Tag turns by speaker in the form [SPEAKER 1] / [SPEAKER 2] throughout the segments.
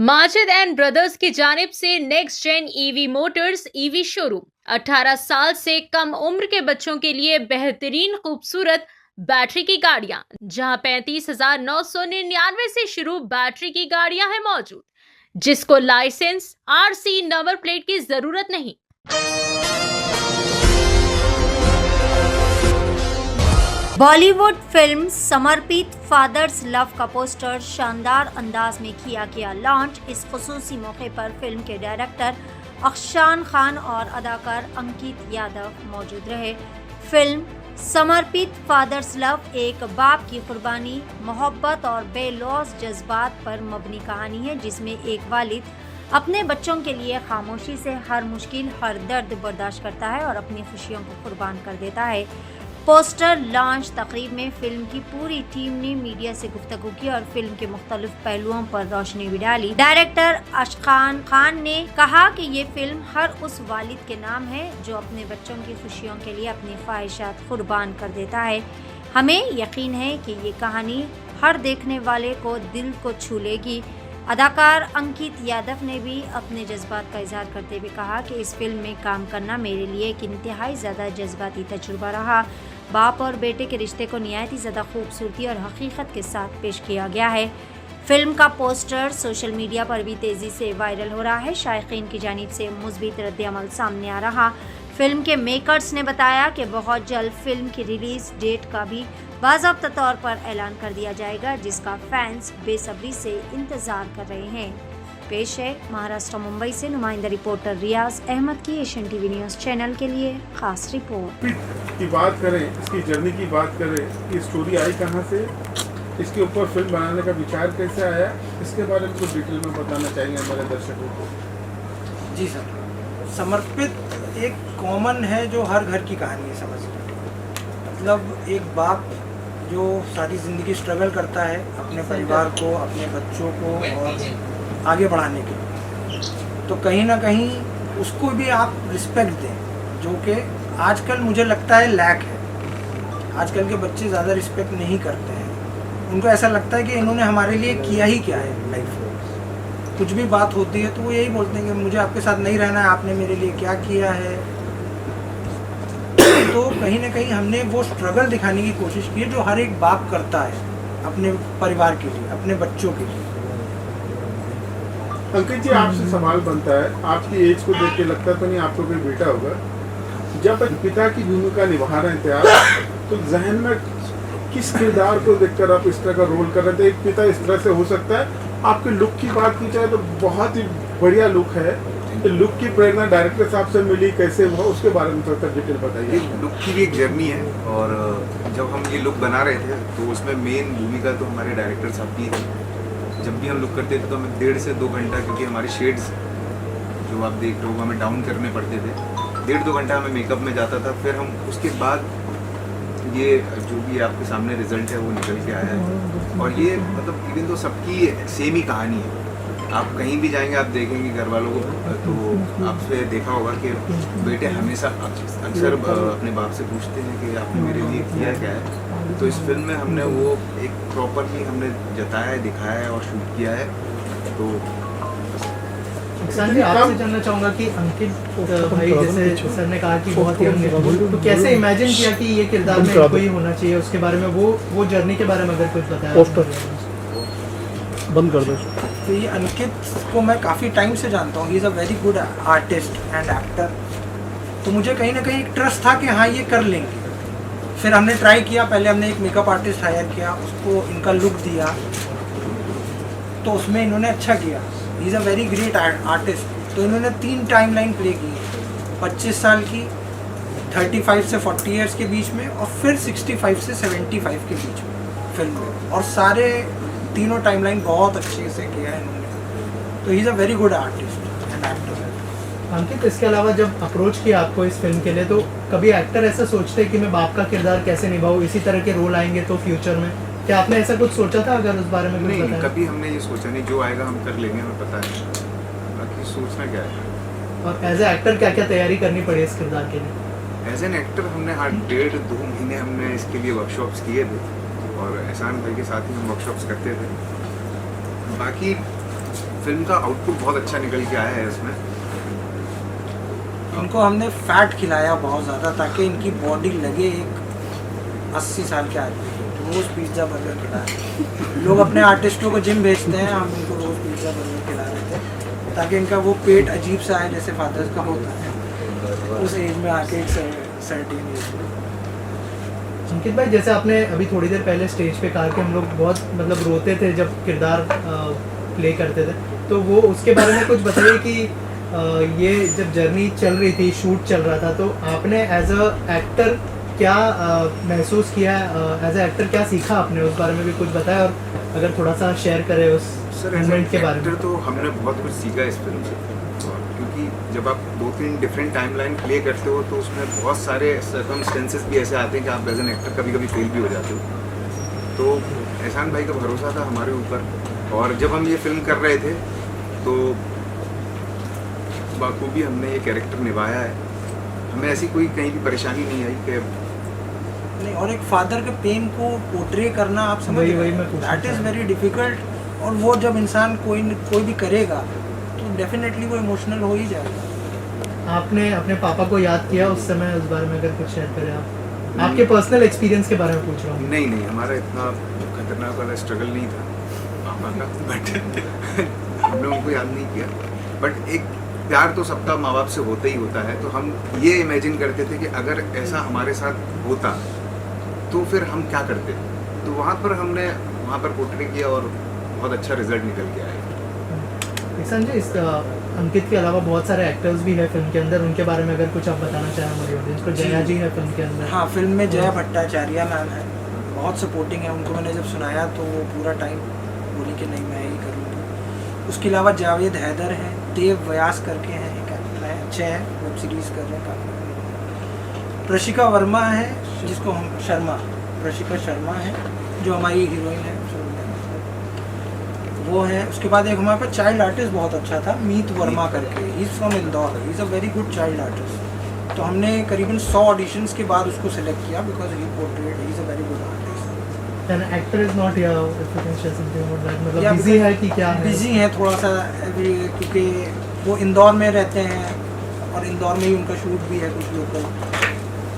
[SPEAKER 1] Majid and brothers की जानिब से Next Gen EV Motors EV showroom 18 साल से कम उम्र के बच्चों के लिए बेहतरीन खूबसूरत बैटरी की गाड़ियां, जहां 35,999 से शुरू बैटरी की गाड़ियां हैं मौजूद, जिसको लाइसेंस आरसी नंबर प्लेट की जरूरत नहीं।
[SPEAKER 2] बॉलीवुड फिल्म समर्पित फादर्स लव का पोस्टर शानदार अंदाज में किया गया लॉन्च। इस खुसूसी मौके पर फिल्म के डायरेक्टर अफशान खान और अदाकार अंकित यादव मौजूद रहे। फिल्म समर्पित फादर्स लव एक बाप की कुर्बानी, मोहब्बत और बेलौस जज्बात पर मबनी कहानी है, जिसमें एक वालिद अपने बच्चों के लिए खामोशी से हर मुश्किल, हर दर्द बर्दाश्त करता है और अपनी खुशियों को कुर्बान कर देता है। पोस्टर लॉन्च तकरीब में फिल्म की पूरी टीम ने मीडिया से गुफ्तगू की और फिल्म के मुख्तलिफ पहलुओं पर रोशनी भी डाली। डायरेक्टर अफशान खान ने कहा कि ये फिल्म हर उस वालिद के नाम है जो अपने बच्चों की खुशियों के लिए अपनी ख्वाहिशात कुर्बान कर देता है। हमें यकीन है कि ये कहानी हर देखने वाले को दिल को छू लेगी। अदाकार अंकित यादव ने भी अपने जज्बात का इजहार करते हुए कहा कि इस फिल्म में काम करना मेरे लिए एक इंतहाई ज़्यादा जज्बाती तजुर्बा रहा। बाप और बेटे के रिश्ते को निहायत ही ज़्यादा खूबसूरती और हकीकत के साथ पेश किया गया है। फिल्म का पोस्टर सोशल मीडिया पर भी तेज़ी से वायरल हो रहा है। शायकीन की जानिब से मुस्बित रद्द-ए-अमल सामने आ रहा। फिल्म के मेकर्स ने बताया कि बहुत जल्द फिल्म की रिलीज डेट का भी बाज़ाब्ता तौर पर ऐलान कर दिया जाएगा, जिसका फैंस बेसब्री से इंतज़ार कर रहे हैं। पेश है महाराष्ट्र मुंबई से नुमाइंदा रिपोर्टर रियाज अहमद की एशियन टीवी न्यूज़ चैनल के लिए खास रिपोर्ट।
[SPEAKER 3] की बात करें, इसकी जर्नी की बात करें, इसकी स्टोरी आई कहाँ से, इसके ऊपर फिल्म बनाने का विचार कैसे आया, इसके बारे में कुछ डिटेल में बताना चाहेंगे हमारे दर्शकों को।
[SPEAKER 4] जी सर, समर्पित एक कॉमन है जो हर घर की कहानी है, समझ लीजिए। मतलब एक बाप जो सारी ज़िंदगी स्ट्रगल करता है अपने परिवार को, अपने बच्चों को और आगे बढ़ाने के लिए, तो कहीं ना कहीं उसको भी आप रिस्पेक्ट दें, जो कि आजकल मुझे लगता है लैक है। आजकल के बच्चे ज़्यादा रिस्पेक्ट नहीं करते हैं। उनको ऐसा लगता है कि इन्होंने हमारे लिए किया ही क्या है लाइफ में। कुछ भी बात होती है तो वो यही बोलते हैं कि मुझे आपके साथ नहीं रहना है, आपने मेरे लिए क्या किया है। तो कहीं ना कहीं हमने वो स्ट्रगल दिखाने की कोशिश की है जो हर एक बाप करता है अपने परिवार के लिए, अपने बच्चों के लिए।
[SPEAKER 3] अंकित जी, आपसे सवाल बनता है, आपकी एज को देख के लगता तो नहीं आपको कोई बेटा होगा। जब पिता की भूमिका निभा रहे थे आप, तो जहन में किस किरदार को देखकर आप इस तरह का रोल कर रहे थे? एक पिता इस तरह से हो सकता है। आपके लुक की बात की जाए तो बहुत ही बढ़िया लुक है। तो लुक की प्रेरणा डायरेक्टर साहब से मिली, कैसे हुआ, उसके बारे में थोड़ा डिटेल बताइए।
[SPEAKER 5] लुक की भी एक जर्नी है, और जब हम ये लुक बना रहे थे तो उसमें मेन भूमिका तो हमारे डायरेक्टर साहब की थी। जब भी हम लुक करते थे तो हमें 1.5 से 2 घंटा, क्योंकि हमारी शेड्स जो आप देख रहे हो हमें डाउन करने पड़ते थे, 1.5-2 घंटा हमें मेकअप में जाता था। फिर हम उसके बाद ये जो भी आपके सामने रिजल्ट है वो निकल के आया है। और ये मतलब इवन तो सबकी सेम ही कहानी है। आप कहीं भी जाएंगे आप देखेंगे घर वालों को, तो आपसे देखा होगा कि बेटे हमेशा अक्सर अपने बाप से पूछते हैं कि आपने मेरे लिए किया क्या है। तो इस फिल्म में हमने वो एक प्रॉपरली हमने जताया है, दिखाया है और शूट किया है। तो
[SPEAKER 6] सर, मैं आपसे जानना चाहूँगा कि अंकित भाई, जैसे सर ने कहा कि बहुत यंग है, तो कैसे इमेजिन किया कि ये किरदार में कोई होना चाहिए, उसके बारे में वो जर्नी के बारे में अगर कुछ बताया।
[SPEAKER 7] बंद कर दो।
[SPEAKER 4] तो ये अंकित को मैं काफ़ी टाइम से जानता हूँ। ही is a very good artist and actor. तो मुझे कहीं ना कहीं एक ट्रस्ट था कि हाँ ये कर लेंगे। फिर हमने ट्राई किया। पहले हमने एक मेकअप आर्टिस्ट हायर किया, उसको इनका लुक दिया, तो उसमें इन्होंने अच्छा किया। ही is a very great artist. तो इन्होंने 3 टाइमलाइन प्ले की, 25 साल की, 35 से 40 ईयर्स के बीच में, और फिर 65 से 75 के बीच में फिल्म में। और सारे तीनों टाइमलाइन बहुत अच्छे से किया है इन्होंने। तो he is a very good artist and actor.
[SPEAKER 6] Ankit, इसके अलावा जब अप्रोच किया आपको इस फिल्म के लिए, तो कभी एक्टर ऐसा सोचते हैं कि मैं बाप का किरदार कैसे निभाऊँ, इसी तरह के रोल आएंगे तो फ्यूचर में, क्या आपने ऐसा कुछ सोचा था? अगर उस बारे में कुछ
[SPEAKER 5] नहीं,
[SPEAKER 6] बताएं।
[SPEAKER 5] कभी हमने ये सोचा नहीं। जो आएगा हम कर लेंगे, हमें पता है, बाकी सोचना क्या है।
[SPEAKER 6] और एज ए एक्टर क्या क्या तैयारी करनी पड़ी इस किरदार के लिए?
[SPEAKER 5] एज एन एक्टर हमने हर 1.5-2 महीने हमने इसके लिए वर्कशॉप्स किए थे, और एहसान भाई के साथ ही हम वर्कशॉप्स करते थे। बाकी फिल्म का आउटपुट बहुत अच्छा निकल के आया है इसमें।
[SPEAKER 4] इनको हमने फैट खिलाया बहुत ज़्यादा ताकि इनकी बॉडी लगे एक 80 साल के आदमी की। रोज़ पिज़्ज़ा बर्गर खिलाए। लोग अपने आर्टिस्टों को जिम भेजते हैं, हम इनको रोज़ पिज़्ज़ा बर्गर खिला रहे थे ताकि इनका वो पेट अजीब सा आए जैसे फादर्स का होता है उस एज में आके एक सर्टेन एज में।
[SPEAKER 6] अंकित भाई, जैसे आपने अभी थोड़ी देर पहले स्टेज पे कहा कि हम लोग बहुत मतलब रोते थे जब किरदार प्ले करते थे, तो वो उसके बारे में कुछ बताइए कि ये जब जर्नी चल रही थी, शूट चल रहा था, तो आपने एज अ एक्टर क्या महसूस किया, एज अ एक्टर क्या सीखा आपने, उस बारे में भी कुछ बताया और अगर थोड़ा सा शेयर करें उस मोमेंट के बारे में।
[SPEAKER 5] तो हमने बहुत कुछ सीखा इस फिल्म से, क्योंकि जब आप 2-3 डिफरेंट टाइमलाइन प्ले करते हो तो उसमें बहुत सारे सर्कमस्टेंसेस भी ऐसे आते हैं कि आप एज एन एक्टर कभी कभी फेल भी हो जाते हो। तो एहसान भाई का भरोसा था हमारे ऊपर, और जब हम ये फिल्म कर रहे थे तो बाखूबी हमने ये कैरेक्टर निभाया है। हमें ऐसी कोई कहीं भी परेशानी नहीं आई कि
[SPEAKER 4] नहीं, और एक फादर के पेन को पोर्ट्रे करना, आप समझ
[SPEAKER 6] वही मैं पूछना
[SPEAKER 4] दैट इज़ वेरी डिफ़िकल्ट। और वो जब इंसान कोई भी करेगा तो डेफिनेटली वो इमोशनल हो ही जाएगा।
[SPEAKER 6] आपने अपने पापा को याद किया उस समय, उस बारे में अगर कुछ शेयर करें आप, आपके पर्सनल एक्सपीरियंस के बारे में पूछ रहा हूँ।
[SPEAKER 5] नहीं, हमारा इतना खतरनाक वाला स्ट्रगल नहीं था पापा का, बट हमने उनको याद नहीं किया। बट एक प्यार तो सबका माँ बाप से होता ही होता है, तो हम ये इमेजिन करते थे कि अगर ऐसा हमारे साथ होता तो फिर हम क्या करते। तो वहाँ पर पोर्ट्रे किया और बहुत अच्छा रिजल्ट निकल के आया।
[SPEAKER 6] संजय, इस अंकित के अलावा बहुत सारे एक्टर्स भी है फिल्म के अंदर, उनके बारे में अगर कुछ आप बताना चाहें हमारी ऑडियंस को। जया जी है फिल्म के अंदर।
[SPEAKER 4] हाँ, फिल्म में जया भट्टाचार्य मैम है, बहुत सपोर्टिंग है। उनको मैंने जब सुनाया तो वो पूरा टाइम बोली कि नहीं मैं यही करूँगी। उसके अलावा जावेद हैदर हैं, देव व्यास करके हैं, एक एक्टर हैं, अच्छे हैं, वेब सीरीज़ कर रहे हैं काफ़ी। प्रशिका वर्मा है, जिसको हम प्रशिका शर्मा है, जो हमारी हीरोइन है, वो है। उसके बाद एक हमारे पास चाइल्ड आर्टिस्ट बहुत अच्छा था, मीत वर्मा करके, he is from Indore, he is a very good child artist. तो हमने करीबन 100 ऑडिशंस के बाद उसको सिलेक्ट किया because he portrayed, he is a very good artist.
[SPEAKER 6] An actor is not here, if you can share something about that, मतलब busy है कि क्या है?
[SPEAKER 4] बिजी है थोड़ा सा क्योंकि वो इंदौर में रहते हैं और इंदौर में ही उनका शूट भी है कुछ लोकल,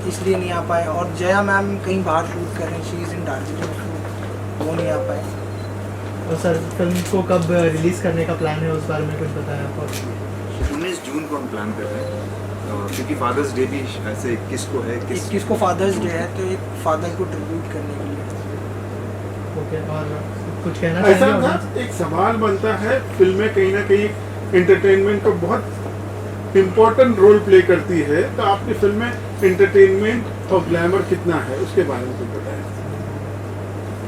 [SPEAKER 4] इसलिए नहीं आ पाए। और जया मैम कहीं बाहर शूट कर रहे हैं, शी इज़ इन दार्जिलिंग, वो नहीं आ पाए।
[SPEAKER 6] और सर, फिल्म को कब रिलीज करने का प्लान है, उस बारे में कुछ बताया आपको?
[SPEAKER 5] 19 जून को हम प्लान कर रहे हैं, क्योंकि फादर्स डे भी ऐसे 21 को है।
[SPEAKER 4] 21 को फादर्स डे है, तो एक फादर को ट्रिब्यूट करने के लिए।
[SPEAKER 6] ओके, और कुछ कहना
[SPEAKER 3] ऐसा
[SPEAKER 6] चाहेंगे
[SPEAKER 3] ना
[SPEAKER 6] audience?
[SPEAKER 3] एक सवाल बनता है, फिल्में कहीं ना कहीं एंटरटेनमेंट का बहुत इम्पोर्टेंट रोल प्ले करती है, तो आपकी फिल्म में एंटरटेनमेंट और ग्लैमर कितना है, उसके बारे में कुछ बताएं।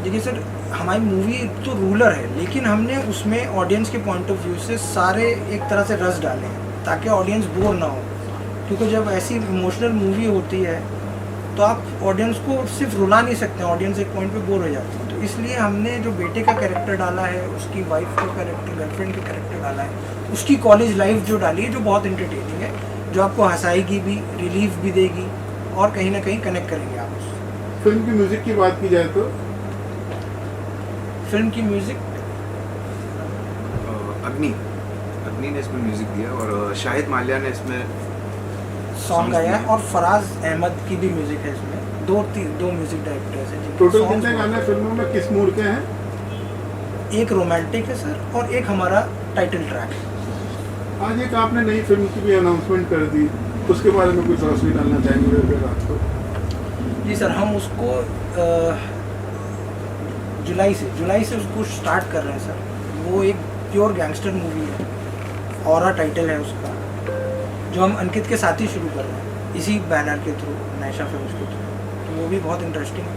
[SPEAKER 4] देखिए सर, हमारी मूवी तो रूलर है, लेकिन हमने उसमें ऑडियंस के पॉइंट ऑफ व्यू से सारे एक तरह से रस डाले हैं ताकि ऑडियंस बोर ना हो। क्योंकि जब ऐसी इमोशनल मूवी होती है तो आप ऑडियंस को सिर्फ रुला नहीं सकते, ऑडियंस एक पॉइंट पे बोर हो जाती है। तो इसलिए हमने जो बेटे का कैरेक्टर डाला है, उसकी वाइफ का कैरेक्टर, गर्लफ्रेंड का कैरेक्टर डाला है, उसकी कॉलेज लाइफ जो डाली है, जो बहुत इंटरटेनिंग है, जो आपको हंसाएगी भी, रिलीफ भी देगी और कहीं ना कहीं कनेक्ट करेंगे आप उससे।
[SPEAKER 3] फिल्म की म्यूजिक की बात की जाए तो
[SPEAKER 4] फिल्म की म्यूज़िक
[SPEAKER 5] अग्नि ने इसमें म्यूजिक दिया और शाहिद माल्या ने इसमें
[SPEAKER 4] सॉन्ग गाया है, और फराज अहमद की भी म्यूज़िक है इसमें। दो म्यूज़िक डायरेक्टर्स हैं।
[SPEAKER 3] टोटल कितने गाने फिल्मों में किस मूड के हैं?
[SPEAKER 4] एक रोमांटिक है सर, और एक हमारा टाइटल ट्रैक है।
[SPEAKER 3] आज एक आपने नई फिल्म की भी अनाउंसमेंट कर दी, उसके बारे में कुछ रोशनी डालना चाहेंगे अगर आपको?
[SPEAKER 4] जी सर, हम उसको जुलाई से उसको स्टार्ट कर रहे हैं सर। वो एक प्योर गैंगस्टर मूवी है, ऑरा टाइटल है उसका, जो हम अंकित के साथ ही शुरू कर रहे हैं इसी बैनर के थ्रू, नैशा फिल्म्स के थ्रू। तो वो भी बहुत इंटरेस्टिंग है।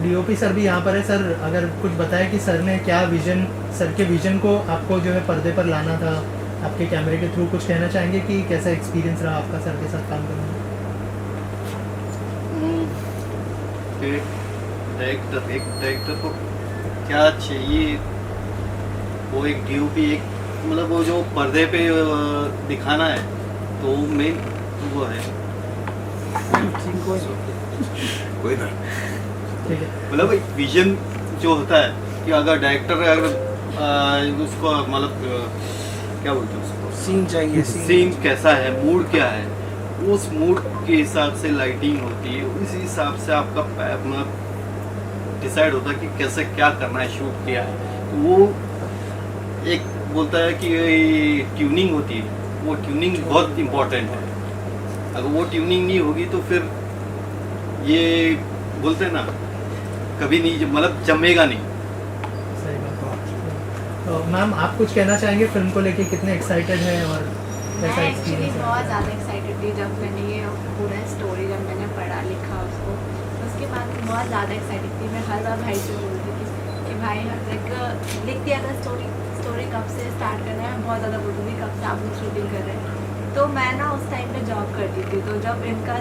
[SPEAKER 6] डीओपी सर भी यहाँ पर है। सर, अगर कुछ बताएं कि सर ने क्या विजन, सर के विजन को आपको जो है पर्दे पर लाना था आपके कैमरे के थ्रू, कुछ कहना चाहेंगे कि कैसा एक्सपीरियंस रहा आपका सर के साथ काम करने में?
[SPEAKER 7] एक डायरेक्टर को क्या चाहिए, वो एक डीओपी, एक मतलब वो जो पर्दे पे दिखाना है, तो मेन वो है।
[SPEAKER 5] कोई ना,
[SPEAKER 6] ठीक है।
[SPEAKER 7] मतलब एक विजन जो होता है कि अगर डायरेक्टर अगर उसको मतलब क्या बोलते हैं उसको,
[SPEAKER 4] सीन चाहिए,
[SPEAKER 7] सीन कैसा है, मूड क्या है, उस मूड के हिसाब से लाइटिंग होती है, उसी हिसाब से आपका डिसाइड होता है कि कैसे क्या करना है, शूट किया है। तो वो एक बोलता है कि ट्यूनिंग होती है, वो ट्यूनिंग बहुत इम्पोर्टेंट है। अगर वो ट्यूनिंग नहीं होगी तो फिर ये बोलते हैं ना, कभी नहीं मतलब जमेगा नहीं।
[SPEAKER 6] सही बात है। तो मैम आप कुछ कहना चाहेंगे फिल्म को लेके, कितने एक्साइटेड हैं और
[SPEAKER 8] मैं
[SPEAKER 6] कैसा
[SPEAKER 8] एक्चुअली
[SPEAKER 6] एक्सपीरियंस है?
[SPEAKER 8] बहुत ज़्यादा एक्साइटेड थी जब मैंने ये पूरा स्टोरी जब मैंने पढ़ा लिखा उसको, उसके बाद मैं बहुत ज़्यादा एक्साइटेड थी। मैं हर बार भाई से बोलती थी कि भाई लाइक लिख दिया था स्टोरी कब से स्टार्ट करना है। मैं बहुत ज़्यादा बोलती थी कब से आप लोग शूटिंग कर रहे हैं। तो मैं ना उस टाइम पे जॉब करती थी, तो जब इनका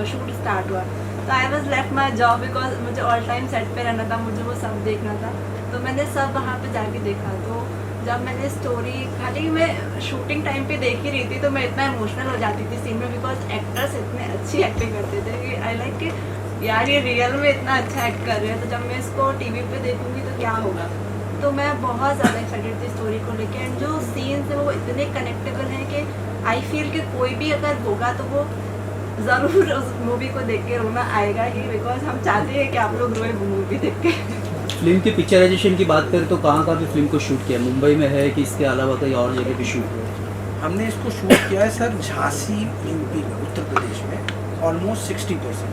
[SPEAKER 8] शूट स्टार्ट हुआ तो I was left my job because मुझे ऑल टाइम सेट पे रहना था, मुझे वो सब देखना था। तो मैंने सब वहाँ पे जाके देखा। तो जब मैंने स्टोरी खाली मैं शूटिंग टाइम पे देख ही रही थी तो मैं इतना इमोशनल हो जाती थी सीन में, बिकॉज एक्टर्स इतने अच्छी एक्टिंग करते थे कि आई लाइक कि यार ये रियल में इतना अच्छा एक्ट कर रहे हैं, तो जब मैं इसको टीवी पे देखूंगी तो क्या होगा। तो मैं बहुत ज़्यादा एक्साइटेड थी स्टोरी को लेके। एंड जो सीन्स है वो इतने कनेक्टेबल हैं कि आई फील कि कोई भी अगर होगा तो वो ज़रूर उस मूवी को देख के रोना आएगा ही, बिकॉज हम चाहते हैं कि आप लोग रोए वो मूवी देख के।
[SPEAKER 9] फिल्म की पिक्चराइजेशन की बात करें तो कहाँ कहाँ पे फिल्म को शूट किया? मुंबई में है कि इसके अलावा कहीं और जगह भी शूट हुआ?
[SPEAKER 4] हमने इसको शूट किया है सर झांसी यूपी में, उत्तर प्रदेश में, ऑलमोस्ट 60%,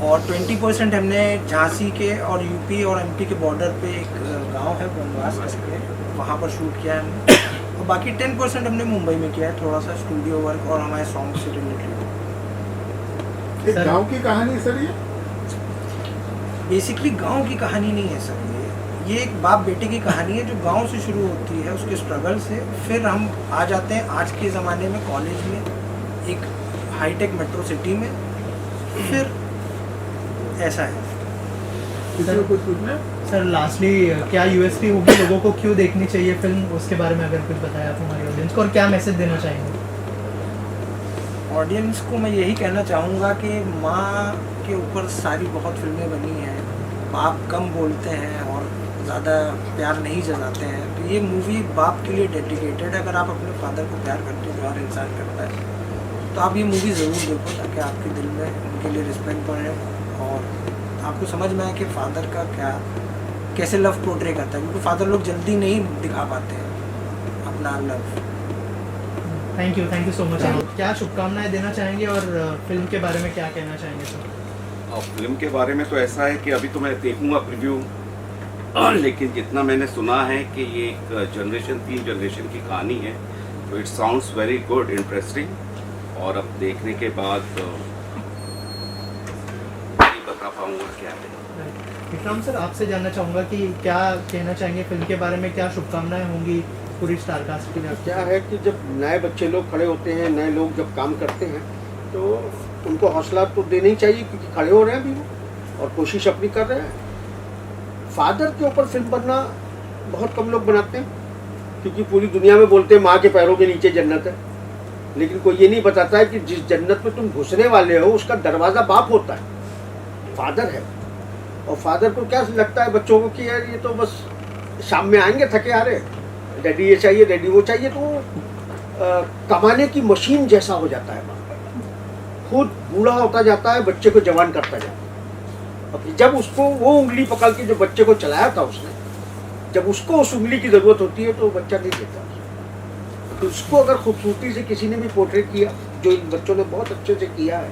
[SPEAKER 4] और 20% हमने झांसी के और यूपी और एमपी के बॉर्डर पे एक गांव है बनवास करके, वहाँ पर शूट किया है हमने। और बाकी 10% हमने मुंबई में किया है, थोड़ा सा स्टूडियो वर्क और हमारे सॉन्ग से रिलेटेड।
[SPEAKER 3] एक गांव की कहानी है सर ये?
[SPEAKER 4] बेसिकली गांव की कहानी नहीं है सर, ये एक बाप बेटे की कहानी है जो गांव से शुरू होती है, उसके स्ट्रगल से। फिर हम आ जाते हैं आज के ज़माने में, कॉलेज में, एक हाईटेक मेट्रो सिटी में, फिर ऐसा है।
[SPEAKER 3] किसी को कुछ पूछना है?
[SPEAKER 6] सर लास्टली क्या यूएसपी होगी, लोगों को क्यों देखनी चाहिए फिल्म, उसके बारे में अगर कुछ बताया आप हमारी ऑडियंस को, और क्या मैसेज देना चाहेंगे?
[SPEAKER 4] ऑडियंस को मैं यही कहना चाहूँगा कि माँ के ऊपर सारी बहुत फिल्में बनी हैं, बाप कम बोलते हैं और ज़्यादा प्यार नहीं जताते हैं। तो ये मूवी बाप के लिए डेडिकेटेड है। अगर आप अपने फादर को प्यार करते हो जो हर इंसान करता है, तो आप ये मूवी ज़रूर देखो ताकि आपके दिल में उनके लिए रिस्पेक्ट बढ़े और आपको समझ में आए कि फादर का क्या, कैसे लव पोर्ट्रे करता है, क्योंकि फादर लोग जल्दी नहीं दिखा पाते हैं अपना love.
[SPEAKER 6] Thank you so much. क्या शुभकामनाएं देना चाहेंगे और फिल्म के बारे में क्या कहना चाहेंगे सर?
[SPEAKER 10] और फिल्म के बारे में तो ऐसा है कि अभी तो मैं देखूंगा प्रीव्यू, लेकिन जितना मैंने सुना है कि ये एक तीन जनरेशन की कहानी है, तो it sounds very good, interesting, और अब देखने के बाद नहीं बता पाऊंगा क्या है।
[SPEAKER 6] विक्रम सर आपसे जानना चाहूँगा कि क्या कहना चाहेंगे फिल्म के बारे में, क्या शुभकामनाएं होंगी पूरी स्टारकास्ट के लिए?
[SPEAKER 11] क्या है कि जब नए बच्चे लोग खड़े होते हैं, नए लोग जब काम करते हैं, तो उनको हौसला तो देना ही चाहिए, क्योंकि खड़े हो रहे हैं अभी वो और कोशिश अपनी कर रहे हैं। फादर के ऊपर फिल्म बनना बहुत कम लोग बनाते हैं, क्योंकि पूरी दुनिया में बोलते हैं माँ के पैरों के नीचे जन्नत है, लेकिन कोई ये नहीं बताता है कि जिस जन्नत में तुम घुसने वाले हो उसका दरवाज़ा बाप होता है, फादर है। और फादर को क्या लगता है बच्चों को कि यार ये तो बस शाम में आएंगे थके आ रहे, डैडी ये चाहिए, डैडी वो चाहिए, तो कमाने की मशीन जैसा हो जाता है बाप। खुद बूढ़ा होता जाता है, बच्चे को जवान करता जाता है। अब जब उसको वो उंगली पकड़ के जो बच्चे को चलाया था उसने, जब उसको उस उंगली की ज़रूरत होती है तो बच्चा नहीं देता। तो उसको अगर खूबसूरती से किसी ने भी पोर्ट्रेट किया, जो इन बच्चों ने बहुत अच्छे से किया है,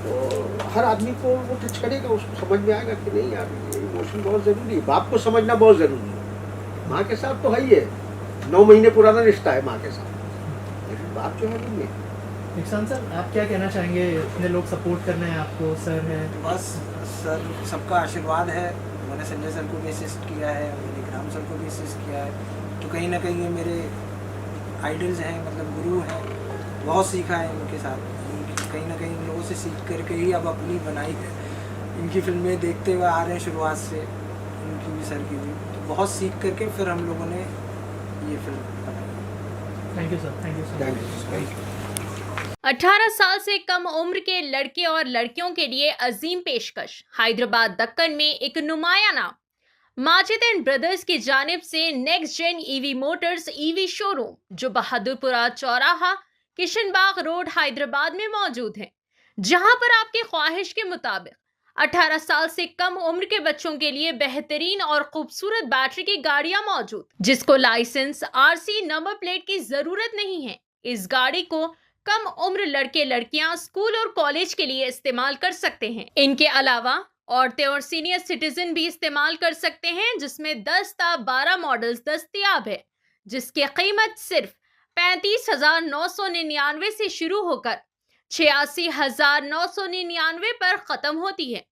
[SPEAKER 11] तो हर आदमी को वो टच करेगा, उसको समझ में आएगा कि नहीं यार ये इमोशन बहुत ज़रूरी है, बाप को समझना बहुत ज़रूरी है। माँ के साथ तो है ही है, 9 महीने पुराना रिश्ता है माँ के साथ, लेकिन बाप जो है वो नहीं।
[SPEAKER 6] विक्रांत सर आप क्या कहना चाहेंगे, इतने लोग सपोर्ट करना है आपको, सर है?
[SPEAKER 4] बस सर सबका आशीर्वाद है। मैंने संजय सर को भी असिस्ट किया है, मैंने विक्रम सर को भी असिस्ट किया है, तो कहीं ना कहीं ये मेरे आइडल्स हैं, मतलब गुरु हैं। बहुत सीखा है इनके साथ, कहीं ना कहीं इन लोगों से सीख करके ही अब अपनी बनाई है। इनकी फिल्में देखते हुए आ रहे हैं शुरुआत से, इनकी भी सर की भी, तो बहुत सीख करके फिर हम लोगों ने ये फिल्म बनाई।
[SPEAKER 6] Thank you sir.
[SPEAKER 1] 18 साल से कम उम्र के लड़के और लड़कियों के लिए अजीम पेशकश। हैदराबाद दक्कन में एक नुमाया नाम माजिद एंड ब्रदर्स की जानिब से Next Gen EV Motors EV showroom जो बहादुरपुरा चौराहा किशनबाग रोड हैदराबाद में मौजूद है, जहां पर आपकी ख्वाहिश के मुताबिक 18 साल से कम उम्र के बच्चों के लिए बेहतरीन और खूबसूरत बैटरी की गाड़ियां मौजूद, जिसको लाइसेंस आरसी नंबर प्लेट की जरूरत नहीं है। इस गाड़ी को कम उम्र लड़के लड़कियां स्कूल और कॉलेज के लिए इस्तेमाल कर सकते हैं। इनके अलावा औरतें और सीनियर सिटीजन भी इस्तेमाल कर सकते हैं, जिसमें 10 ता 12 मॉडल्स दस्तयाब है, जिसकी कीमत सिर्फ 35,999 से शुरू होकर 86,999 पर खत्म होती है,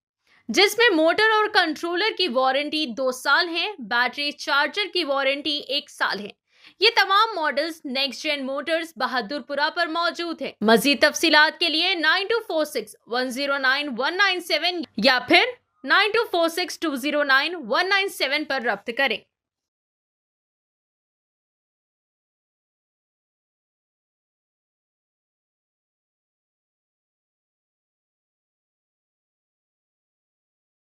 [SPEAKER 1] जिसमें मोटर और कंट्रोलर की वारंटी 2 साल है, बैटरी चार्जर की वारंटी 1 साल है। ये तमाम models Next Gen Motors Bahadurpura पर मौजूद है। मजीद तफसीलात के लिए 9246109197 या फिर 9246209197 पर रब्त करें।